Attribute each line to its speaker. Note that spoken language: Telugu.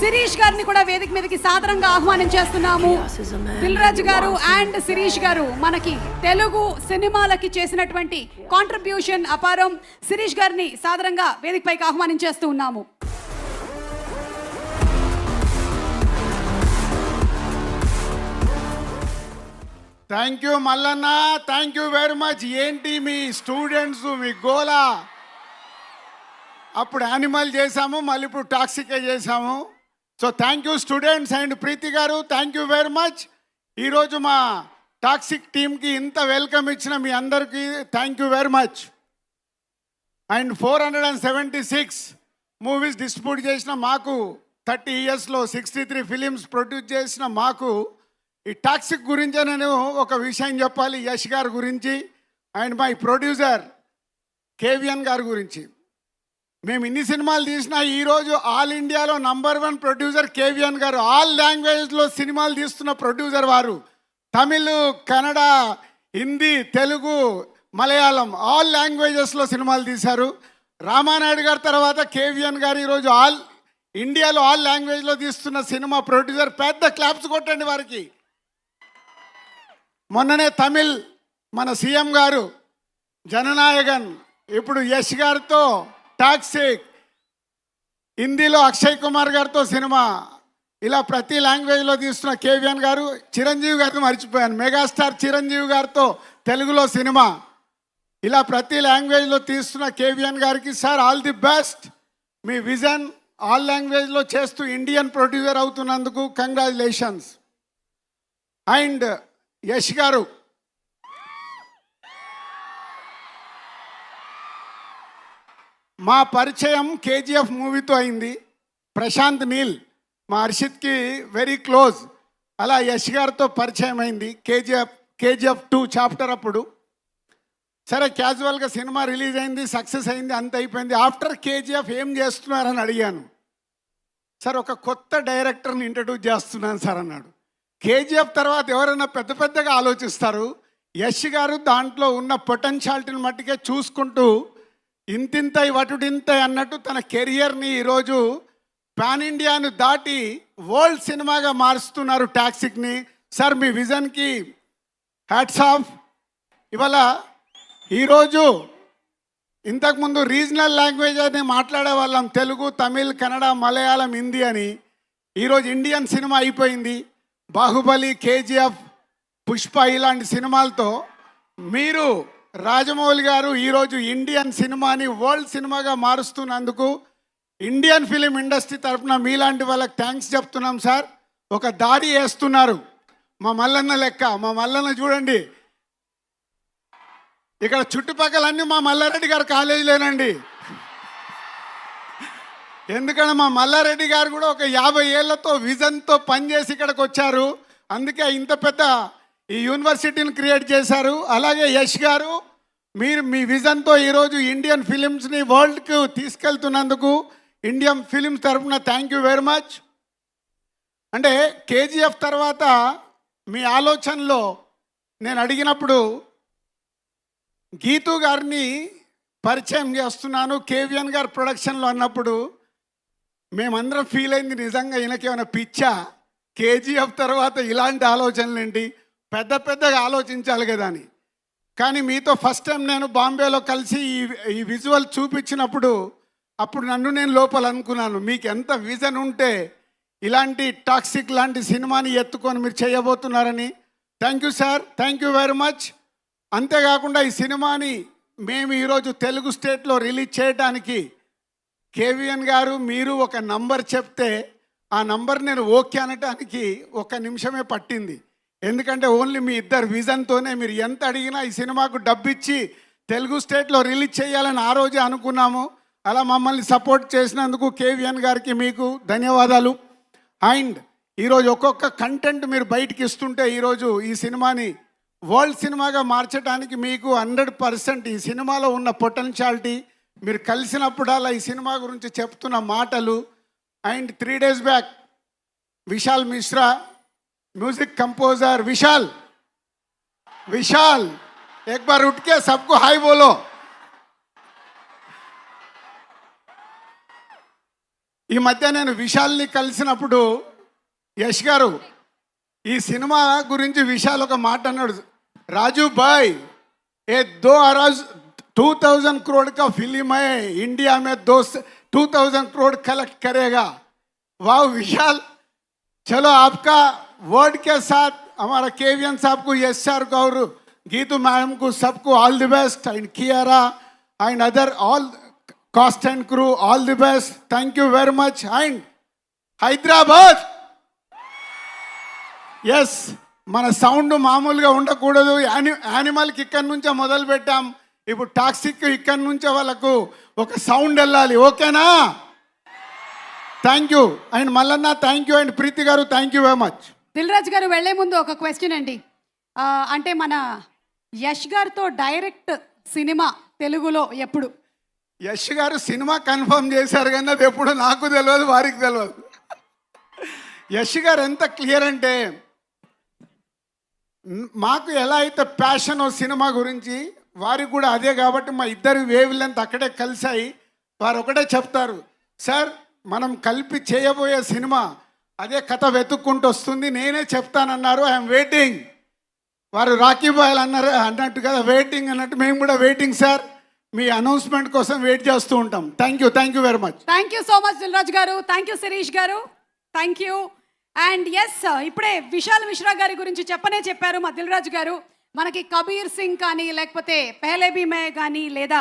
Speaker 1: శిరీష్ గారిని కూడా వేదిక మీదకి సాదరంగా ఆహ్వానం చేస్తున్నాము. దిల్ రాజు గారు అండ్ శిరీష్ గారు మనకి తెలుగు సినిమాలకి చేసినటువంటి కాంట్రిబ్యూషన్ అపారం. శిరీష్ గారిని సాదరంగా వేదికపైకి ఆహ్వానం చేస్తూ ఉన్నాము.
Speaker 2: Thank you Mallanna, thank you very much. ఏంటి మీ స్టూడెంట్స్ మీ గోలా? అప్పుడు యానిమల్ చేసాము, మళ్ళీ ఇప్పుడు టాక్సికే చేసాము. So thank you students and Preethi garu, thank you very much. ఈరోజు మా టాక్సిక్ టీమ్కి ఇంత వెల్కమ్ ఇచ్చిన మీ అందరికీ thank you very much. And 476 movies distribute చేసిన మాకు, 30 ఇయర్స్లో 63 ఫిలిమ్స్ ప్రొడ్యూస్ చేసిన మాకు, ఈ టాక్సిక్ గురించి నేను ఒక విషయం చెప్పాలి. యష్ గారి గురించి అండ్ మై ప్రొడ్యూసర్ కేవిఎన్ గారి గురించి. మేము ఇన్ని సినిమాలు తీసినా ఈరోజు ఆల్ ఇండియాలో #1 ప్రొడ్యూసర్ కేవిఎన్ గారు. ఆల్ లాంగ్వేజ్లో సినిమాలు తీస్తున్న ప్రొడ్యూసర్ వారు. తమిళ్, కన్నడ, హిందీ, తెలుగు, మలయాళం ఆల్ లాంగ్వేజెస్లో సినిమాలు తీశారు. రామానాయుడు గారి తర్వాత కేవిఎన్ గారు ఈరోజు ఆల్ ఇండియాలో ఆల్ లాంగ్వేజ్లో తీస్తున్న సినిమా ప్రొడ్యూసర్. పెద్ద క్లాప్స్ కొట్టండి వారికి. మొన్ననే తమిళ్ మన సీఎం గారు జననాయకన్, ఇప్పుడు యష్ గారితో టాక్సిక్, హిందీలో అక్షయ్ కుమార్ గారితో సినిమా, ఇలా ప్రతి లాంగ్వేజ్లో తీస్తున్న కేవిఎన్ గారు. చిరంజీవి గారితో మర్చిపోయాను, మెగాస్టార్ చిరంజీవి గారితో తెలుగులో సినిమా, ఇలా ప్రతి లాంగ్వేజ్లో తీస్తున్న కేవిఎన్ గారికి సార్ ఆల్ ది బెస్ట్. మీ విజన్ ఆల్ లాంగ్వేజ్లో చేస్తూ ఇండియన్ ప్రొడ్యూసర్ అవుతున్నందుకు కంగ్రాచులేషన్స్. అండ్ యష్ గారు, మా పరిచయం కేజీఎఫ్ మూవీతో అయింది. ప్రశాంత్ నీల్ మా హర్షిత్కి వెరీ క్లోజ్. అలా యష్ గారితో పరిచయం అయింది కేజీఎఫ్ 2 చాప్టర్ అప్పుడు. సరే క్యాజువల్గా సినిమా రిలీజ్ అయింది, సక్సెస్ అయింది, అంత అయిపోయింది. ఆఫ్టర్ కేజీఎఫ్ ఏం చేస్తున్నారని అడిగాను. సార్ ఒక కొత్త డైరెక్టర్ని ఇంట్రడ్యూస్ చేస్తున్నాను సార్ అన్నాడు. కేజీఎఫ్ తర్వాత ఎవరైనా పెద్దగా ఆలోచిస్తారు. యష్ గారు దాంట్లో ఉన్న పొటెన్షియాలిటీని మట్టుకే చూసుకుంటూ ఇంతింతై వటుడింతై అన్నట్టు తన కెరియర్ని ఈరోజు పాన్ ఇండియాను దాటి వరల్డ్ సినిమాగా మారుస్తున్నారు టాక్సిక్ని. సార్ మీ విజన్కి హ్యాట్స్ ఆఫ్. ఇవాళ ఈరోజు ఇంతకుముందు రీజనల్ లాంగ్వేజ్ అని మాట్లాడే వాళ్ళం, తెలుగు, తమిళ్, కన్నడ, మలయాళం, హిందీ అని. ఈరోజు ఇండియన్ సినిమా అయిపోయింది. బాహుబలి, కేజీఎఫ్, పుష్ప ఇలాంటి సినిమాలతో మీరు రాజమౌళి గారు ఈరోజు ఇండియన్ సినిమాని వరల్డ్ సినిమాగా మారుస్తున్నందుకు ఇండియన్ ఫిలిం ఇండస్ట్రీ తరఫున మీలాంటి వాళ్ళకి థ్యాంక్స్ చెప్తున్నాం సార్. ఒక దారి వేస్తున్నారు మా మల్లన్న లెక్క. మా మల్లన్న చూడండి, ఇక్కడ చుట్టుపక్కలన్నీ మా మల్లారెడ్డి గారు కాలేజీలేనండి. ఎందుకంటే మా మల్లారెడ్డి గారు కూడా ఒక 50 ఏళ్లతో విజన్తో పనిచేసి ఇక్కడికి వచ్చారు. అందుకే ఇంత పెద్ద ఈ యూనివర్సిటీని క్రియేట్ చేశారు. అలాగే యష్ గారు, మీరు మీ విజన్తో ఈరోజు ఇండియన్ ఫిలిమ్స్ని వరల్డ్కు తీసుకెళ్తున్నందుకు ఇండియన్ ఫిలిమ్స్ తరఫున థ్యాంక్ యూ వెరీ మచ్. అంటే కేజీఎఫ్ తర్వాత మీ ఆలోచనలో నేను అడిగినప్పుడు గీతూ గారిని పరిచయం చేస్తున్నాను కేవిఎన్ గారు ప్రొడక్షన్లో అన్నప్పుడు మేమందరం ఫీల్ అయింది, నిజంగా ఈయనకేమైనా పిచ్చా, కేజీఎఫ్ తర్వాత ఇలాంటి ఆలోచనలు ఏంటి, పెద్దగా ఆలోచించాలి కదా అని. కానీ మీతో ఫస్ట్ టైం నేను బాంబేలో కలిసి ఈ విజువల్ చూపించినప్పుడు అప్పుడు నన్ను నేను లోపల అనుకున్నాను, మీకు ఎంత విజన్ ఉంటే ఇలాంటి టాక్సిక్ లాంటి సినిమాని ఎత్తుకొని మీరు చేయబోతున్నారని. Thank you sir, thank you very much. అంతేకాకుండా ఈ సినిమాని మేము ఈరోజు తెలుగు స్టేట్లో రిలీజ్ చేయడానికి కేవిఎన్ గారు మీరు ఒక నంబర్ చెప్తే ఆ నంబర్ నేను ఓకే అనటానికి 1 నిమిషమే పట్టింది. ఎందుకంటే ఓన్లీ మీ ఇద్దరు విజన్తోనే మీరు ఎంత అడిగినా ఈ సినిమాకు డబ్బిచ్చి తెలుగు స్టేట్లో రిలీజ్ చేయాలని ఆ రోజే అనుకున్నాము. అలా మమ్మల్ని సపోర్ట్ చేసినందుకు కేవిఎన్ గారికి మీకు ధన్యవాదాలు. అండ్ ఈరోజు ఒక్కొక్క కంటెంట్ మీరు బయటికి ఇస్తుంటే ఈరోజు ఈ సినిమాని వరల్డ్ సినిమాగా మార్చడానికి మీకు 100% ఈ సినిమాలో ఉన్న పొటెన్షియాలిటీ, మీరు కలిసినప్పుడల్లా ఈ సినిమా గురించి చెప్తున్న మాటలు. And 3 days back Vishal Mishra, music composer Vishal, एक बार उठ के सबको हाय बोलो. ఈ మధ్య నేను విశాల్ని కలిసినప్పుడు యష్ గారు ఈ సినిమా గురించి విశాల్ ఒక మాట అన్నాడు, రాజు భాయ్ ఏ 2000 करोड़ का फिल्म है, इंडिया में 2000 करोड़ कलेक्ट करेगा। वाह विशाल, चलो आपका वर्ड के साथ हमारा केवीएन साहब को, यश सर को और गीतू मैडम को सबको all the best, and Kiara and other all cast and crew all the best, thank you very much. And Hyderabad ఎస్, మన సౌండ్ మామూలుగా ఉండకూడదు, యానిమల్కి ఇక్కడి నుంచే మొదలు పెట్టాం, ఇప్పుడు టాక్సిక్ ఇక్కడి నుంచే వాళ్ళకు ఒక సౌండ్ వెళ్ళాలి, ఓకేనా? Thank you. And Mallanna thank you, and Preethi garu thank you very much.
Speaker 1: Dil Raju garu వెళ్లే ముందు ఒక క్వశ్చన్ అండి. అంటే మన యష్ గారితో డైరెక్ట్ సినిమా తెలుగులో ఎప్పుడు?
Speaker 2: యష్ గారు సినిమా కన్ఫర్మ్ చేశారు కానీ అది ఎప్పుడు నాకు తెలియదు, వారికి తెలియదు. యష్ గారు ఎంత క్లియర్ అంటే, మాకు ఎలా అయితే ప్యాషన్ సినిమా గురించి వారికి కూడా అదే, కాబట్టి మా ఇద్దరు వేవ్ లెంత్ అక్కడే కలిసాయి. వారు ఒకటే చెప్తారు, సార్ మనం కలిపి చేయబోయే సినిమా అదే కథ వెతుక్కుంటూ వస్తుంది, నేనే చెప్తానన్నారు, ఐఎమ్ వెయిటింగ్. వారు రాఖీ బాయ్ అన్నట్టు కదా, వెయిటింగ్ అన్నట్టు మేము కూడా వెయిటింగ్ సార్, మీ అనౌన్స్మెంట్ కోసం వెయిట్ చేస్తూ ఉంటాం. Thank you very much.
Speaker 1: Thank you so much Dil Raju garu, thank you Sirish గారు, థ్యాంక్ యూ. అండ్ ఎస్, ఇప్పుడే విశాల్ మిశ్రా గారి గురించి చెప్పారు మా దిల్ రాజు గారు. మనకి కబీర్ సింగ్ కానీ, లేకపోతే పెహలే భీ మే కానీ, లేదా